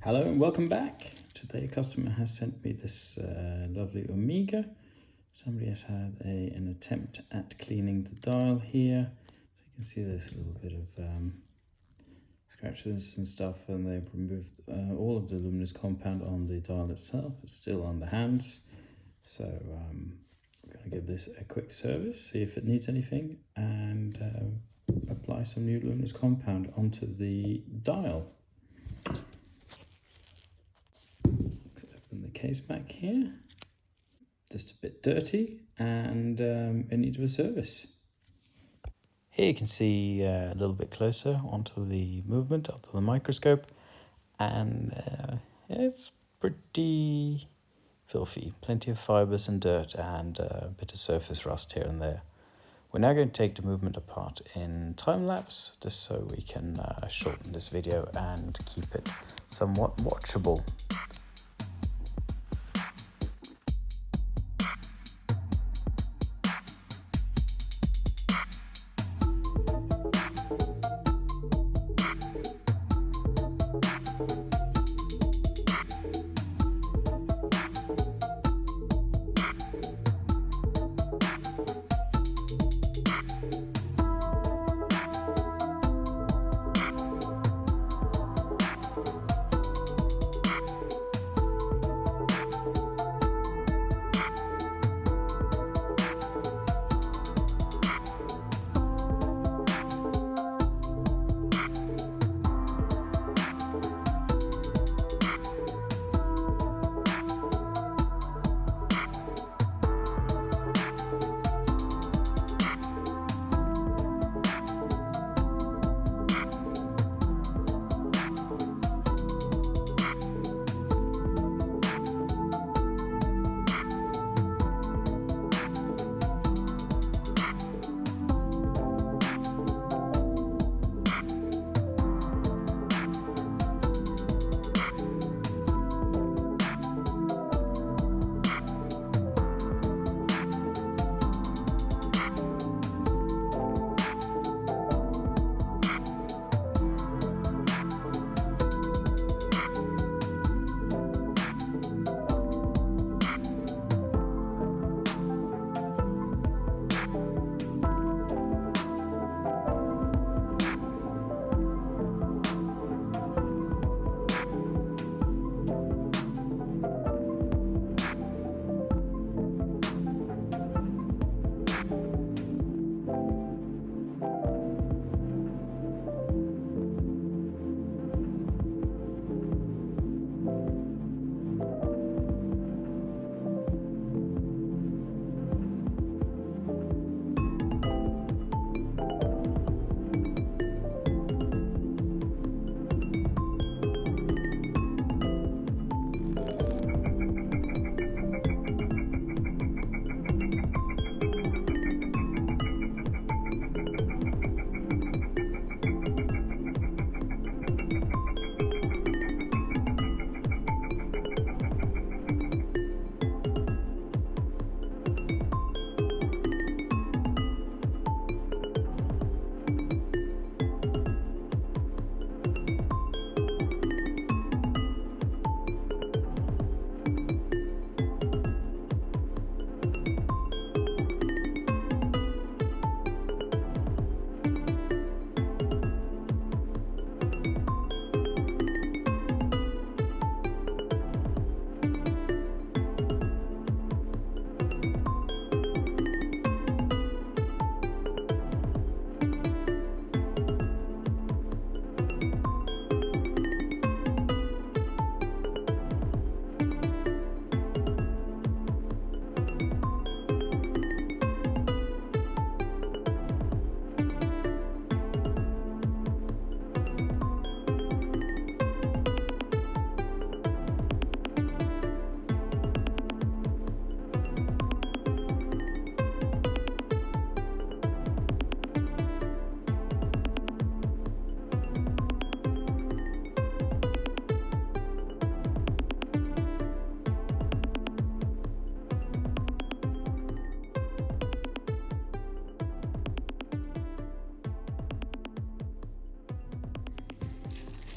Hello and welcome back. Today a customer has sent me this lovely Omega. Somebody has had an attempt at cleaning the dial here. So you can see there's a little bit of scratches and stuff, and they've removed all of the luminous compound on the dial itself. It's still on the hands. So we're going to give this a quick service, see if it needs anything, and apply some new luminous compound onto the dial. Open the case back here. Just a bit dirty and in need of a service. Here you can see a little bit closer onto the movement, onto the microscope, and it's pretty filthy. Plenty of fibers and dirt and a bit of surface rust here and there. We're now going to take the movement apart in time-lapse, just so we can shorten this video and keep it somewhat watchable.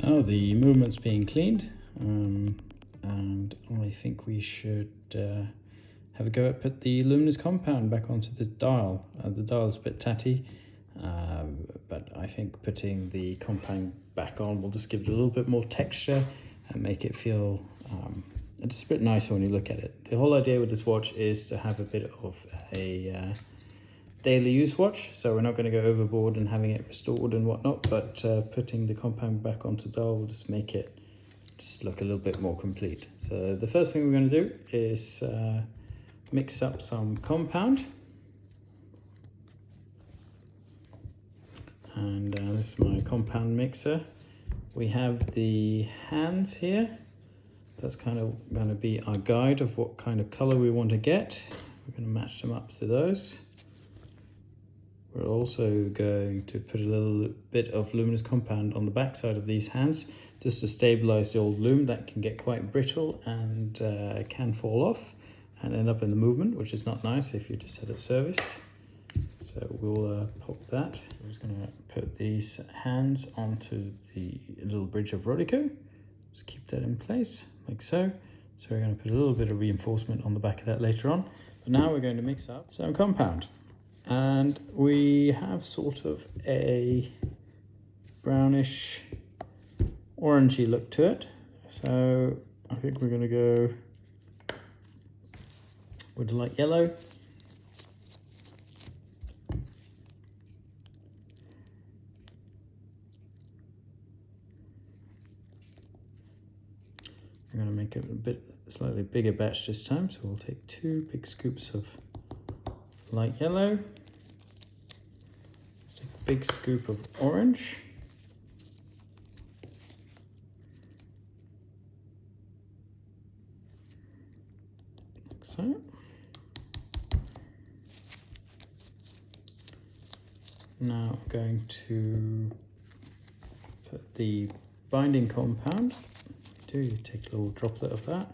Now the movement's being cleaned. and I think we should have a go at put the luminous compound back onto the dial. The dial's a bit tatty, but I think putting the compound back on will just give it a little bit more texture and make it feel it's a bit nicer when you look at it. The whole idea with this watch is to have a bit of a daily use watch, so we're not going to go overboard and having it restored and whatnot, but putting the compound back onto the dial will just make it just look a little bit more complete. So the first thing we're going to do is mix up some compound, and this is my compound mixer. We have the hands here. That's kind of going to be our guide of what kind of color we want to get. We're going to match them up to those. We're also going to put a little bit of luminous compound on the back side of these hands just to stabilize the old loom that can get quite brittle and can fall off and end up in the movement, which is not nice if you just had it serviced. So we'll pop that. I'm just going to put these hands onto the little bridge of Rodico. Just keep that in place like so. So we're going to put a little bit of reinforcement on the back of that later on. But now we're going to mix up some compound. And we have sort of a brownish orangey look to it. So I think we're going to go with a light yellow. I'm going to make it a slightly bigger batch this time, so we'll take 2 big scoops of light yellow, take a big scoop of orange, like so. Now I'm going to put the binding compound. You take a little droplet of that.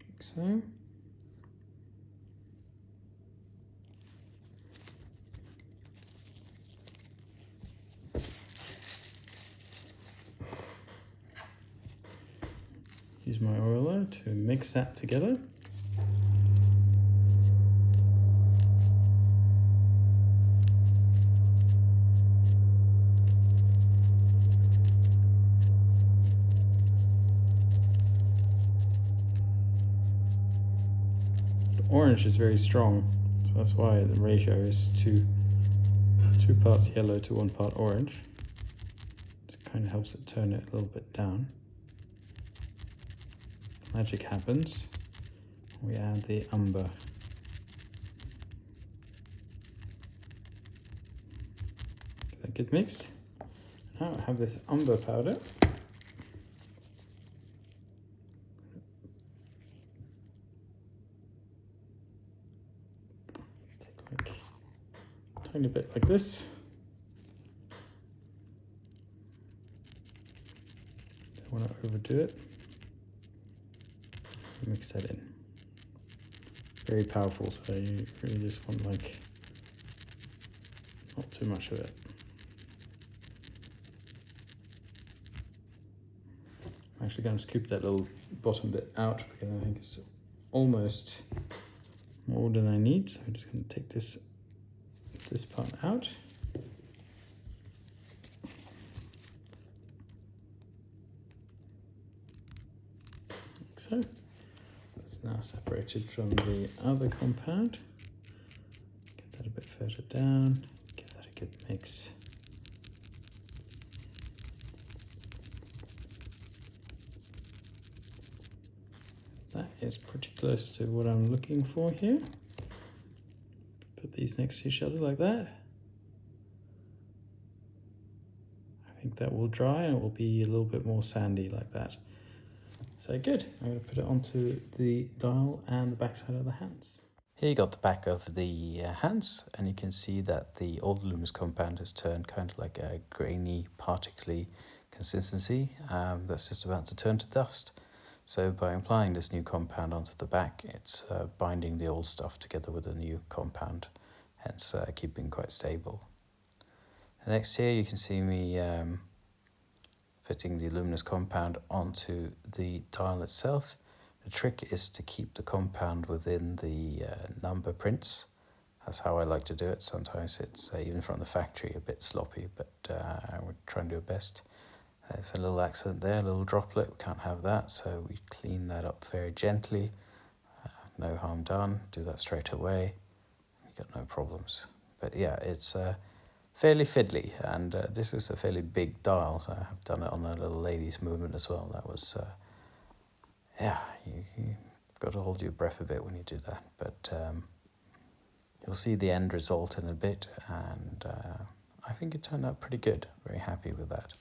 Like so. Use my oiler to mix that together. Orange is very strong, so that's why the ratio is two parts yellow to 1 part orange. It kind of helps it turn it a little bit down. Magic happens. We add the umber. Get that good mixed. Now I have this umber powder. Tiny bit like this. Don't want to overdo it. Mix that in. Very powerful, so you really just want like not too much of it. I'm actually going to scoop that little bottom bit out because I think it's almost more than I need. So I'm just going to take this part out. Like so. That's now separated from the other compound. Get that a bit further down. Give that a good mix. That is pretty close to what I'm looking for here. Put these next to each other like that. I think that will dry and it will be a little bit more sandy like that. So good, I'm going to put it onto the dial and the back side of the hands. Here you got the back of the hands, and you can see that the old luminous compound has turned kind of like a grainy, particly consistency that's just about to turn to dust. So by applying this new compound onto the back, it's binding the old stuff together with the new compound, hence keeping quite stable. Next here you can see me fitting the luminous compound onto the dial itself. The trick is to keep the compound within the number prints. That's how I like to do it. Sometimes it's, even from the factory, a bit sloppy, but I would try and do it best. There's a little accident there, a little droplet, we can't have that, so we clean that up very gently. No harm done, do that straight away, you got no problems. But yeah, it's fairly fiddly, and this is a fairly big dial, so I have done it on a little ladies movement as well. That was, yeah, you've got to hold your breath a bit when you do that, but you'll see the end result in a bit, and I think it turned out pretty good. Very happy with that.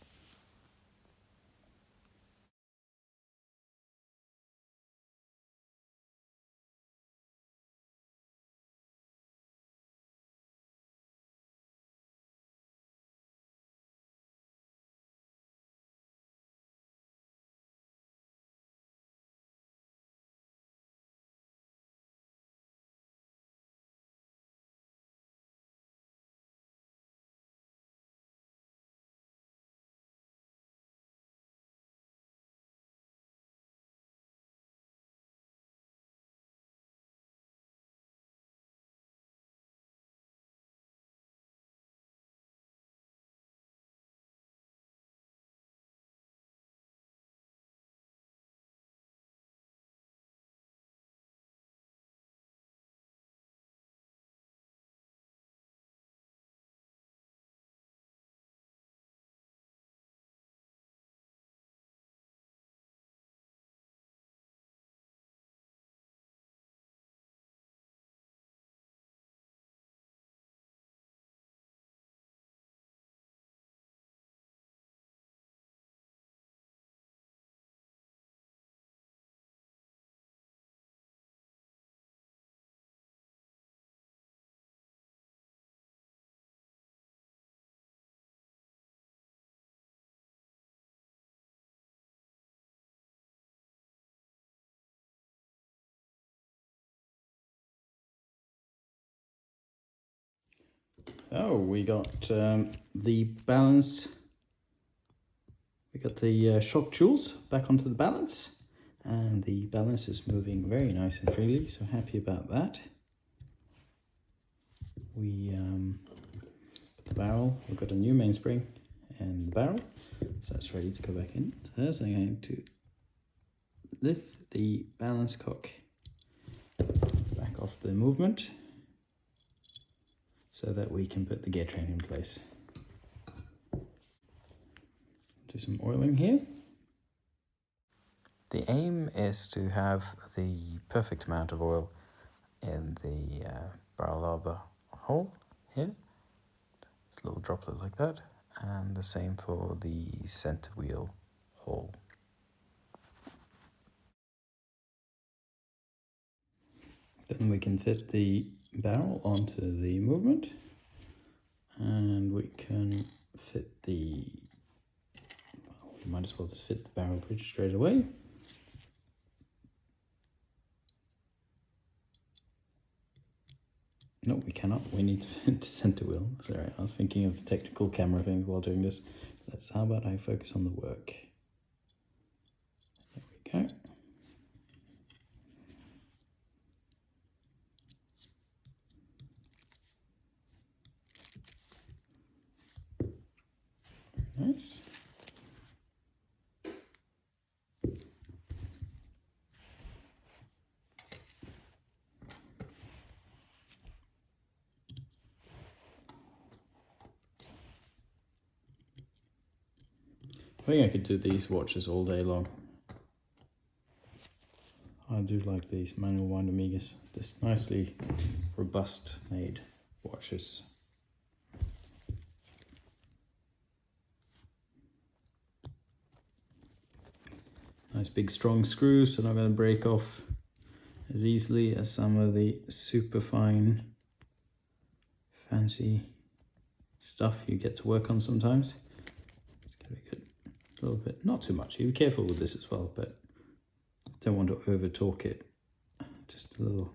Oh, we got the balance, we got the shock tools back onto the balance, and the balance is moving very nice and freely, so happy about that. We the barrel, we've got a new mainspring and the barrel, so that's ready to go back in. So there's, I'm going to lift the balance cock back off the movement so that we can put the gear train in place. Do some oiling here. The aim is to have the perfect amount of oil in the barrel arbor hole here. It's a little droplet like that, and the same for the center wheel hole. Then we can fit the barrel onto the movement, and we can fit the, well, we might as well just fit the barrel bridge straight away. No, we cannot. We need to fit the center wheel. Sorry, I was thinking of technical camera things while doing this. How about I focus on the work? There we go. Nice. I think I could do these watches all day long. I do like these manual wind Omegas. Just nicely robust made watches. Nice big strong screws, so they're not going to break off as easily as some of the super fine fancy stuff you get to work on sometimes. It's going to be good. A little bit, not too much. You be careful with this as well, but don't want to over torque it. Just a little.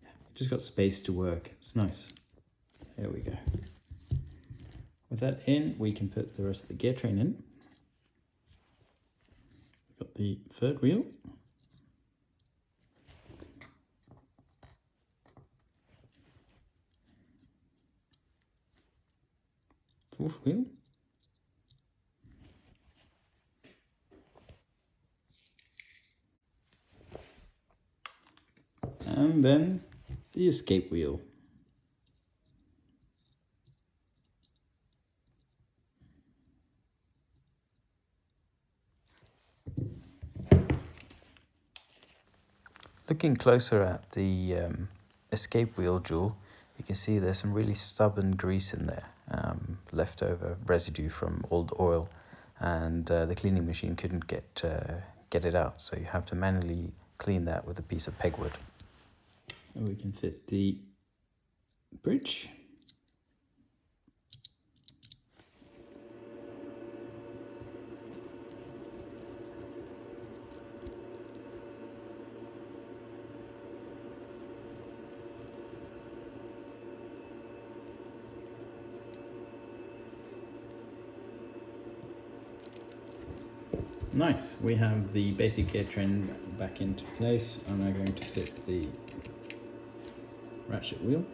Yeah, just got space to work. It's nice. There we go. With that in, we can put the rest of the gear train in. We've got the third wheel. Fourth wheel. And then the escape wheel. Looking closer at the escape wheel jewel, you can see there's some really stubborn grease in there, leftover residue from old oil, and the cleaning machine couldn't get it out, so you have to manually clean that with a piece of pegwood. And we can fit the bridge. Nice, we have the basic gear train back into place. I'm now going to fit the ratchet wheel.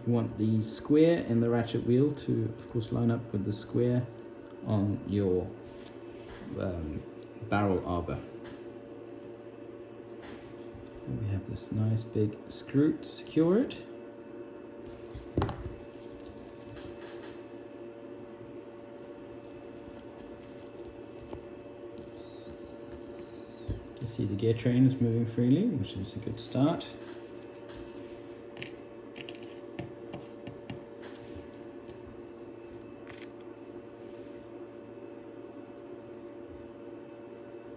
You want the square in the ratchet wheel to, of course, line up with the square on your barrel arbor. And we have this nice big screw to secure it. You see the gear train is moving freely, which is a good start.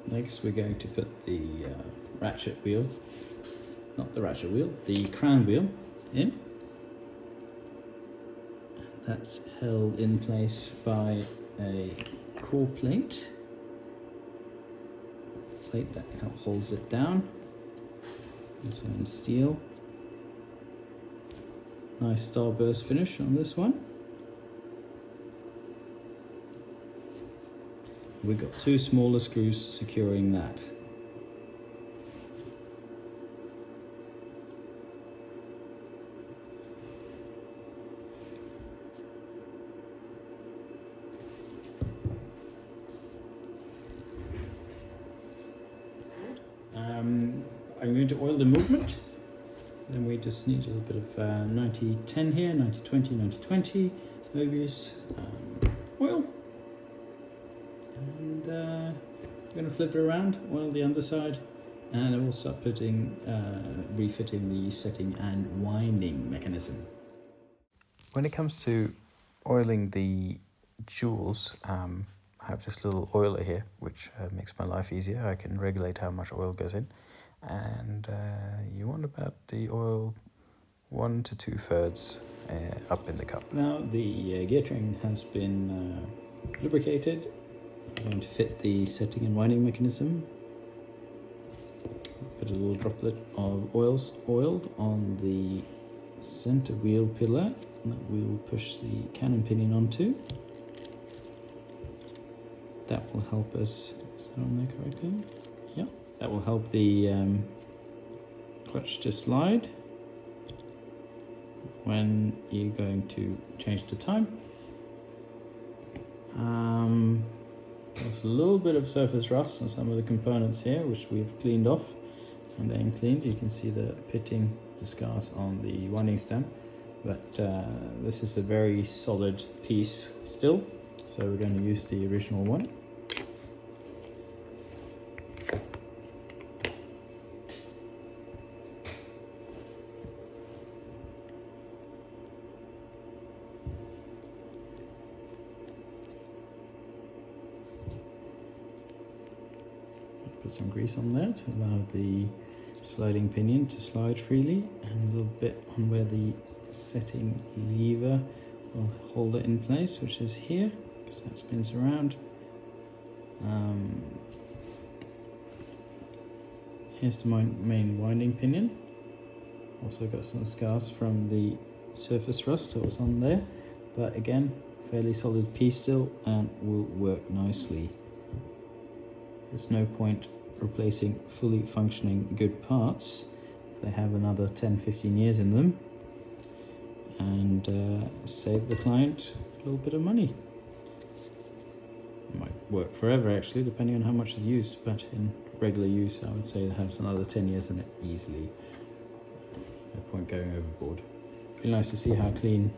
Next we're going to put the ratchet wheel, not the ratchet wheel, the crown wheel in. That's held in place by a core plate. Plate that holds it down. Also in steel. Nice starburst finish on this one. We've got two smaller screws securing that. I'm going to oil the movement. Then we just need a little bit of 90-10 here, 90-20, 90-20, Mobius oil. And we're going to flip it around, oil the underside, and then we'll start putting, refitting the setting and winding mechanism. When it comes to oiling the jewels, I have this little oiler here, which makes my life easier. I can regulate how much oil goes in, and you want about the oil 1 to 2/3 up in the cup. Now the gear train has been lubricated. I'm going to fit the setting and winding mechanism. Put a little droplet of oiled on the center wheel pillar that we will push the cannon pinion onto. That will help us, is that on there correctly? Yeah, that will help the clutch to slide when you're going to change the time. There's a little bit of surface rust on some of the components here, which we've cleaned off and then cleaned. You can see the pitting, the scars on the winding stem, but this is a very solid piece still, so we're going to use the original one. Put some grease on there to allow the sliding pinion to slide freely, and a little bit on where the setting lever will hold it in place, which is here, because that spins around. Here's the main winding pinion. Also got some scars from the surface rust that was on there, but again, fairly solid piece still and will work nicely. There's no point replacing fully functioning good parts if they have another 10-15 years in them, and save the client a little bit of money. It might work forever actually, depending on how much is used, but in regular use I would say it has another 10 years in it easily. No point going overboard. Really nice to see how clean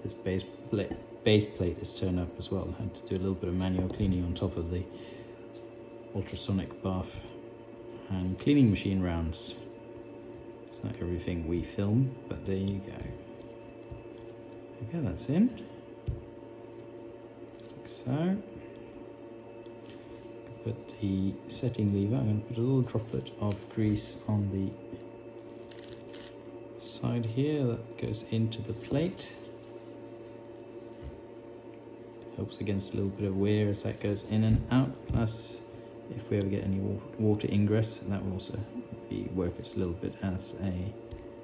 this base plate is turned up as well. I had to do a little bit of manual cleaning on top of the ultrasonic bath and cleaning machine rounds. It's not everything we film, but there you go. Okay, that's in. Like so. Put the setting lever. I'm going to put a little droplet of grease on the side here that goes into the plate. Helps against a little bit of wear as that goes in and out. Plus, if we ever get any water ingress, that will also work as a little bit as a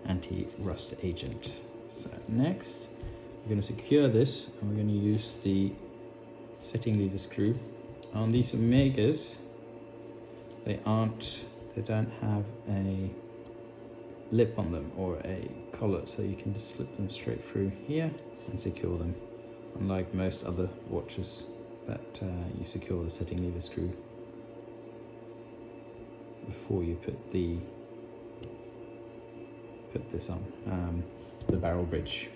anti-rust agent. So next, we're going to secure this, and we're going to use the setting lever screw. On these Omegas, they don't have a lip on them or a collar, so you can just slip them straight through here and secure them, unlike most other watches that you secure the setting lever screw before you put this on the barrel bridge.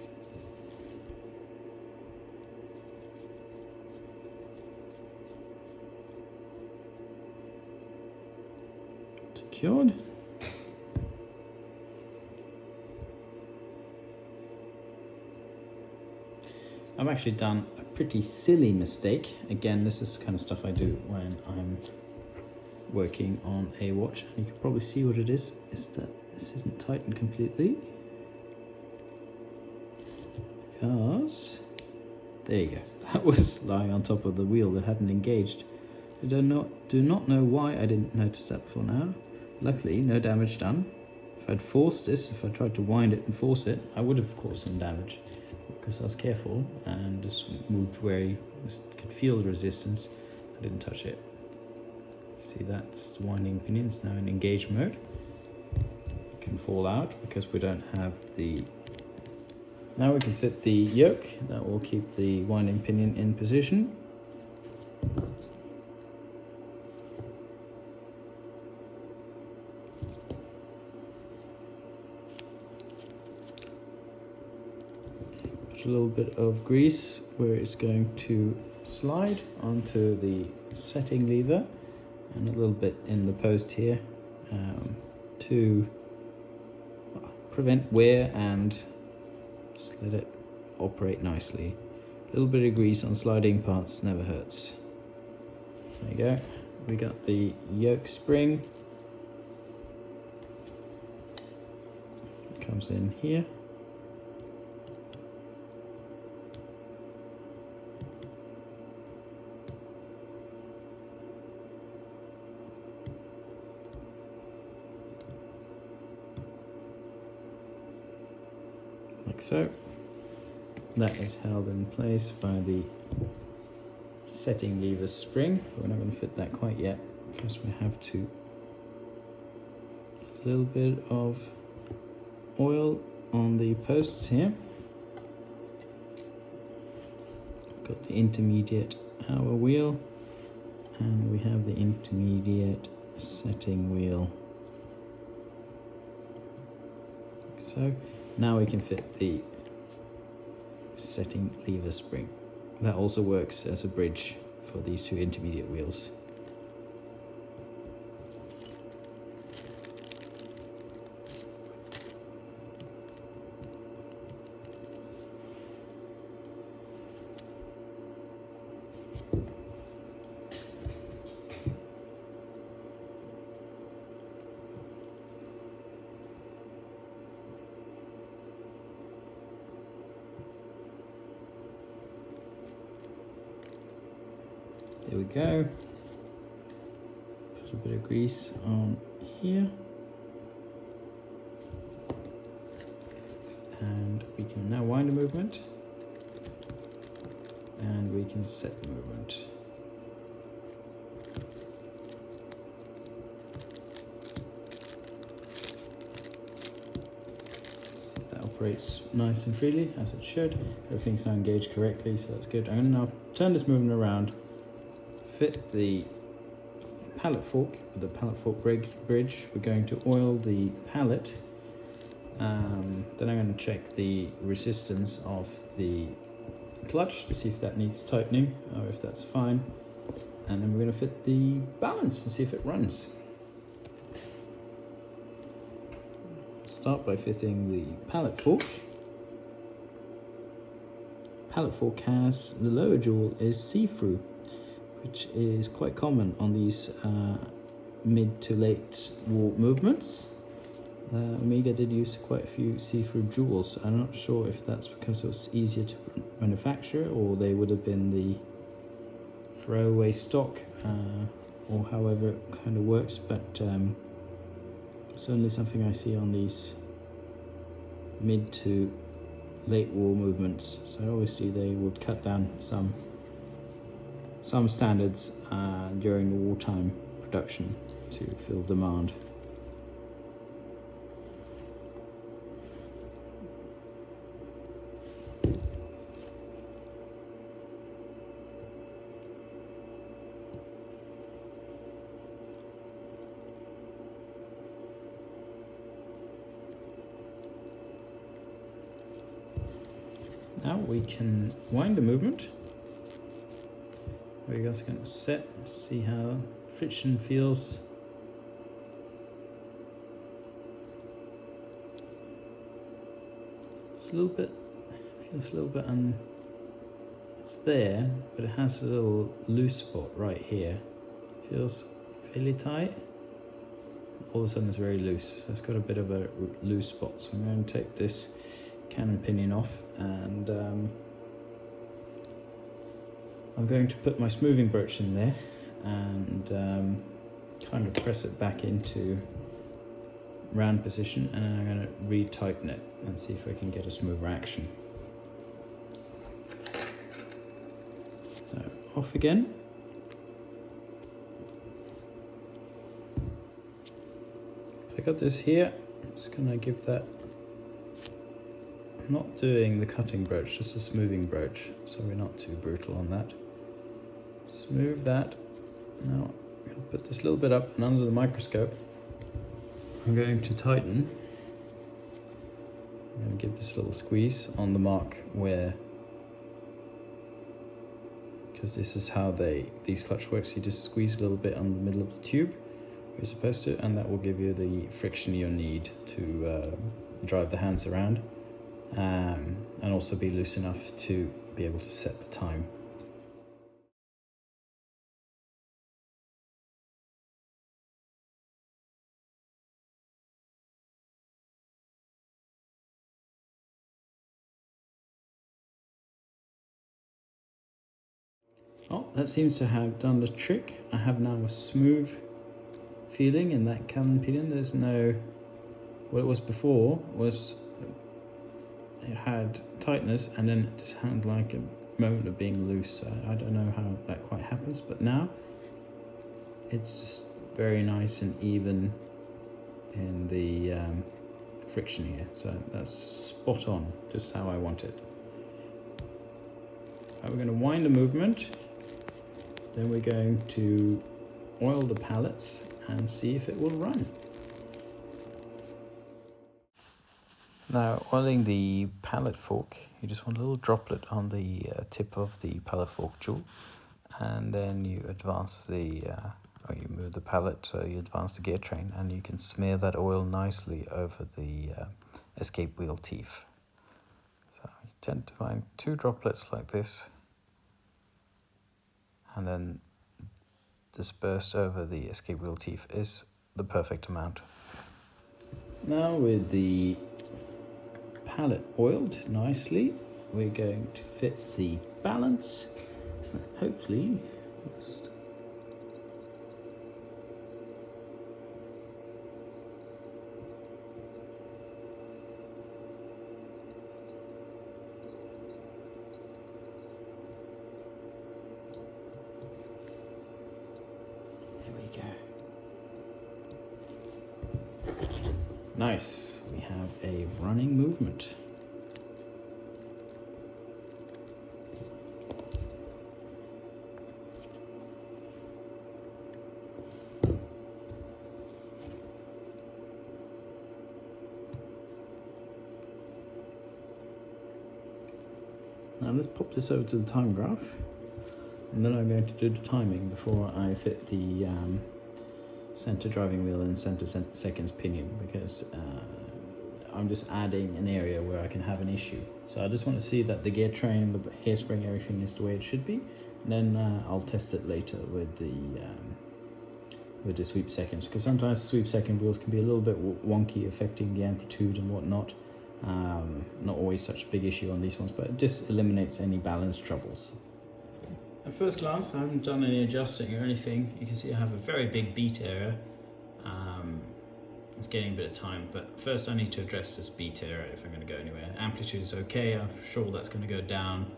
Secured. I've actually done a pretty silly mistake. Again, this is the kind of stuff I do when I'm working on a watch. You can probably see what it is that this isn't tightened completely. Because, there you go, that was lying on top of the wheel that hadn't engaged. I do not know why I didn't notice that before now. Luckily, no damage done. If I'd forced this, if I tried to wind it and force it, I would have caused some damage, because I was careful and just moved where I could feel the resistance. I didn't touch it. See, that's the winding pinion. It's now in engage mode. It can fall out because we don't have the... Now we can fit the yoke. That will keep the winding pinion in position. A little bit of grease where it's going to slide onto the setting lever, and a little bit in the post here to prevent wear and just let it operate nicely. A little bit of grease on sliding parts never hurts. There you go. We got the yoke spring. It comes in here. Like so. That is held in place by the setting lever spring. We're not going to fit that quite yet because we have to a little bit of oil on the posts here. Got the intermediate hour wheel, and we have the intermediate setting wheel. So now we can fit the setting lever spring. That also works as a bridge for these two intermediate wheels. There we go. Put a bit of grease on here. And we can now wind the movement. And we can set the movement. So that operates nice and freely, as it should. Everything's now engaged correctly, so that's good. I'm going to now turn this movement around, fit the pallet fork with the pallet fork bridge. We're going to oil the pallet. Then I'm going to check the resistance of the clutch to see if that needs tightening or if that's fine. And then we're going to fit the balance and see if it runs. Start by fitting the pallet fork. Pallet fork has the lower jewel is see-through, which is quite common on these mid to late wall movements. Amiga did use quite a few see-through jewels. I'm not sure if that's because it was easier to manufacture or they would have been the throwaway stock, or however it kind of works, but certainly something I see on these mid to late war movements. So obviously they would cut down some standards during the wartime production to fill demand. Now we can wind the movement. We're just going to set, see how friction feels. It's a little bit, feels a little bit it's there, but it has a little loose spot right here. Feels fairly tight. All of a sudden it's very loose, so it's got a bit of a loose spot. So I'm going to take this cannon pinion off, and I'm going to put my smoothing broach in there and kind of press it back into round position, and I'm going to re-tighten it and see if I can get a smoother action. So off again. So I got this here. I'm just going to give that, I'm not doing the cutting broach, just a smoothing broach, so we're not too brutal on that. Smooth that. Now I'm going to put this a little bit up and under the microscope. I'm going to tighten. I'm going to give this a little squeeze on the mark where, because this is how these clutch works, you just squeeze a little bit on the middle of the tube where you're supposed to, and that will give you the friction you need to drive the hands around. And also be loose enough to be able to set the time. Oh, that seems to have done the trick. I have now a smooth feeling in that cannon pinion. There's no, what it was before was it had tightness and then it just had like a moment of being loose. So I don't know how that quite happens, but now it's just very nice and even in the friction here. So that's spot on, just how I want it. Right, we're going to wind the movement, then we're going to oil the pallets and see if it will run. Now, oiling the pallet fork, you just want a little droplet on the tip of the pallet fork jewel, and then you advance or you move the pallet, so you advance the gear train, and you can smear that oil nicely over the escape wheel teeth. So you tend to find 2 droplets like this, and then dispersed over the escape wheel teeth is the perfect amount. Now with the pallet oiled nicely, we're going to fit the balance. Hopefully, Nice, we have a running movement. Now let's pop this over to the time graph, and then I'm going to do the timing before I fit the center driving wheel and center seconds pinion, because I'm just adding an area where I can have an issue. So I just want to see that the gear train, the hairspring, everything is the way it should be, and then I'll test it later with the sweep seconds, because sometimes sweep second wheels can be a little bit wonky, affecting the amplitude and whatnot. Not always such a big issue on these ones, but it just eliminates any balance troubles. At first glance, I haven't done any adjusting or anything. You can see I have a very big beat error. It's getting a bit of time, but first I need to address this beat error if I'm going to go anywhere. Amplitude is okay, I'm sure that's going to go down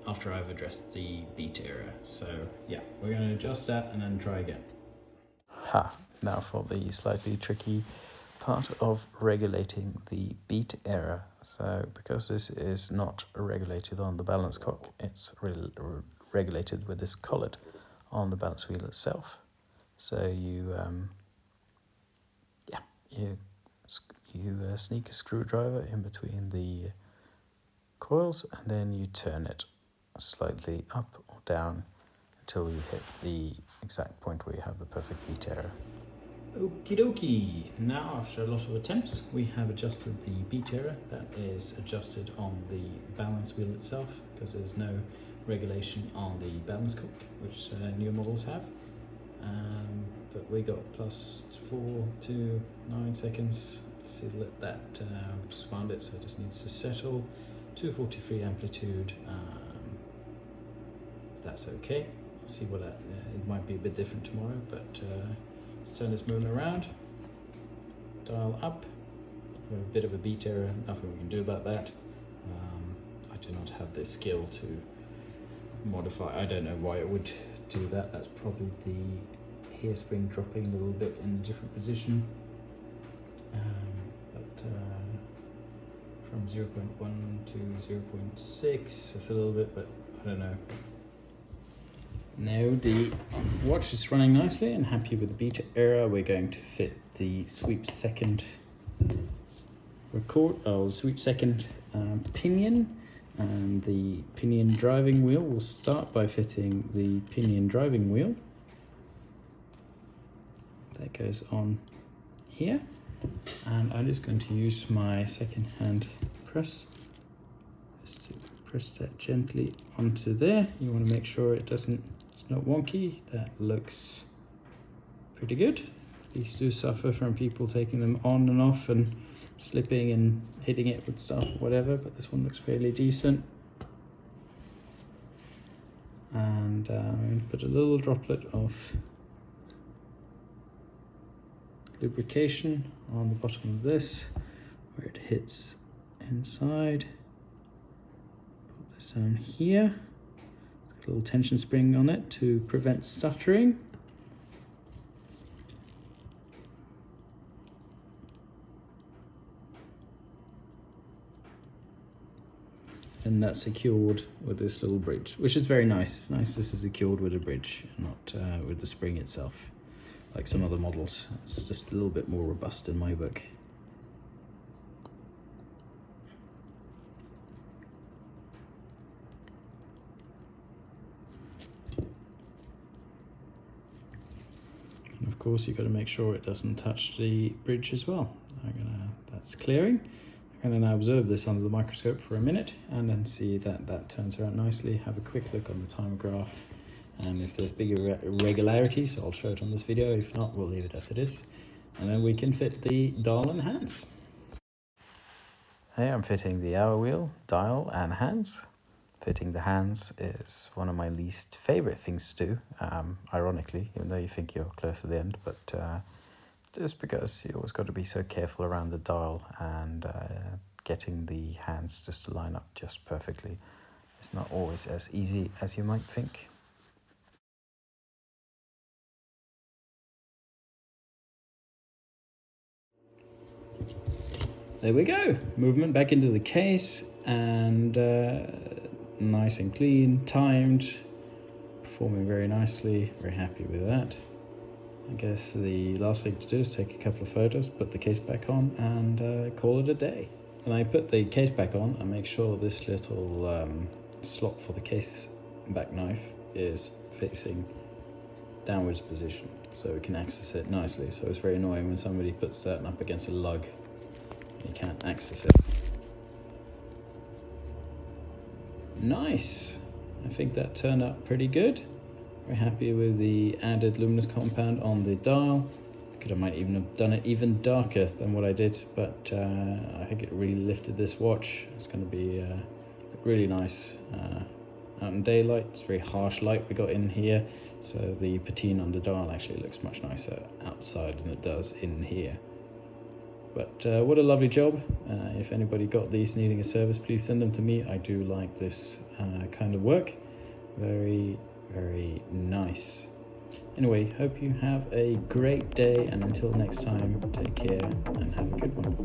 after I've addressed the beat error. So yeah, we're going to adjust that and then try again. Now for the slightly tricky part of regulating the beat error. So because this is not regulated on the balance cock, it's regulated with this collet on the balance wheel itself. So you sneak a screwdriver in between the coils, and then you turn it slightly up or down until you hit the exact point where you have the perfect beat error. Okie dokie, now after a lot of attempts we have adjusted the beat error. That is adjusted on the balance wheel itself, because there's no regulation on the balance cock, which newer models have. But we got +4 to 9 seconds. Let's see, let that, just wound it, so it just needs to settle. 243 amplitude, that's okay. See what it might be a bit different tomorrow, but let's turn this motor around, dial up. We have a bit of a beat error, nothing we can do about that. I do not have the skill to modify. I don't know why it would do that. That's probably the hairspring dropping a little bit in a different position. From 0.1 to 0.6, that's a little bit, but I don't know. Now the watch is running nicely and happy with the beat error. We're going to fit the sweep second pinion, and the pinion driving wheel. We'll start by fitting the pinion driving wheel. That goes on here, and I'm just going to use my second hand press just to press that gently onto there. You want to make sure it's not wonky. That looks pretty good. These do suffer from people taking them on and off and slipping and hitting it with stuff or whatever, but this one looks fairly decent. And I'm going to put a little droplet of lubrication on the bottom of this where it hits inside. Put this down here. It's got a little tension spring on it to prevent stuttering. And that's secured with this little bridge, which is very nice. It's nice this is secured with a bridge, not with the spring itself, like some other models. It's just a little bit more robust in my book. And of course, you've got to make sure it doesn't touch the bridge as well. That's clearing. I'm going to now observe this under the microscope for a minute and then see that that turns out nicely. Have a quick look on the time graph, and if there's big irregularities, I'll show it on this video. If not, we'll leave it as it is, and then we can fit the dial and hands. Hey, I'm fitting the hour wheel, dial and hands. Fitting the hands is one of my least favorite things to do, ironically, even though you think you're close to the end, but just because you always got to be so careful around the dial, and getting the hands just to line up just perfectly is not always as easy as you might think. there we go. Movement back into the case, and nice and clean, timed, performing very nicely. Very happy with that. I guess the last thing to do is take a couple of photos, put the case back on, and call it a day. When I put the case back on, I make sure this little slot for the case back knife is facing downwards position, so we can access it nicely. So it's very annoying when somebody puts that up against a lug and you can't access it. Nice. I think that turned out pretty good. Very happy with the added luminous compound on the dial. I might even have done it even darker than what I did, but I think it really lifted this watch. It's going to be really nice out in daylight. It's very harsh light we got in here, so the patina on the dial actually looks much nicer outside than it does in here. But what a lovely job. If anybody got these needing a service, please send them to me. I do like this kind of work. Very, very nice. Anyway, hope you have a great day, and until next time, take care and have a good one.